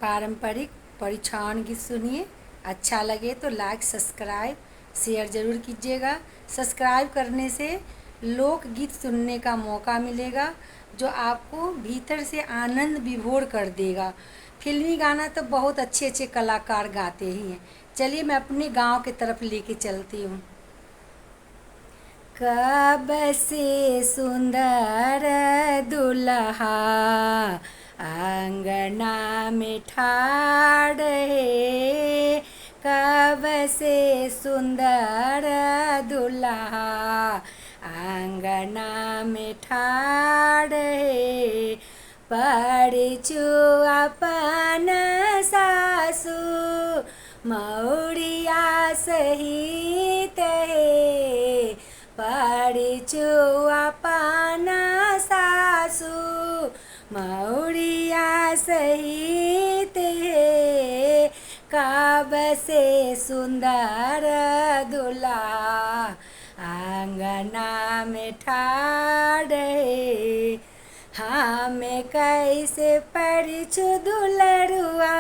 पारंपरिक परिछावन गीत सुनिए। अच्छा लगे तो लाइक सब्सक्राइब शेयर ज़रूर कीजिएगा। सब्सक्राइब करने से लोकगीत सुनने का मौका मिलेगा जो आपको भीतर से आनंद विभोर कर देगा। फिल्मी गाना तो बहुत अच्छे अच्छे कलाकार गाते ही हैं। चलिए मैं अपने गांव की तरफ लेके चलती हूँ। कब से सुंदर दुल्हा अंगना में ठाड़ है, कब से सुंदर दुल्हा अंगना में ठाड़ है। परिचु अपन सासु मौरिया सहित है, परिचु अपन सासु मौरिया सहित है। कब से सुंदर दुल्हा आंगना में ठाड़ है, हमें कैसे परिचु दुलरुआ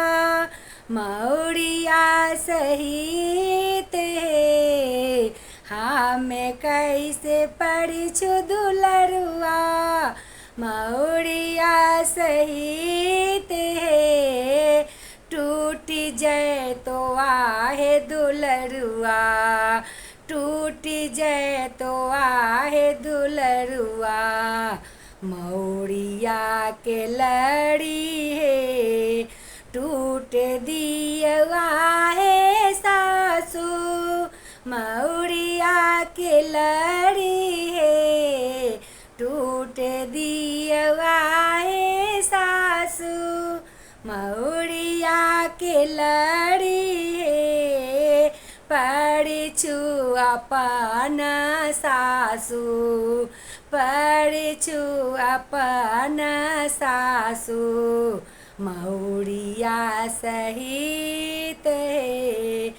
मौरिया सहित है, हमें कैसे परिचु दुलरुआ मौरिया सहित है। टूट जाए तो आहे दुलरुआ, टूट जाए तो आहे दुलरुआ मौरिया के लड़ी है। टूट दिया है सासू मौरिया के लड़ी है, टूट दिया है सासू मौरिया के लड़ी है। परिचु अपन सासू, परिचु अपन सासू मौरिया सहित है।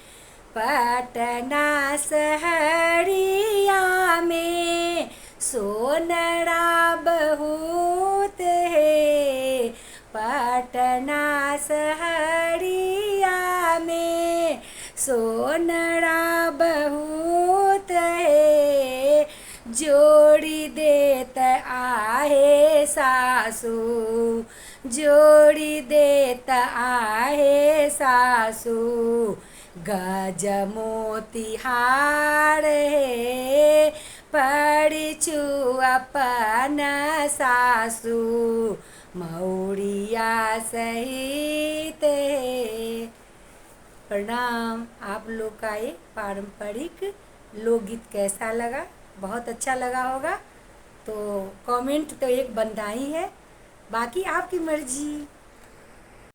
पटना शहरिया में सोनरा बहुत है, पटना शहरिया में सोनरा बहुत है। जोड़ी देत आहे सासू, जोड़ी देत आहे सासू गज मोती हार है। परिचु अपन सासू मौरिया सहित है। प्रणाम। आप लोग का ये पारंपरिक लोकगीत कैसा लगा? बहुत अच्छा लगा होगा तो कमेंट तो एक बंदा ही है, बाकी आपकी मर्जी।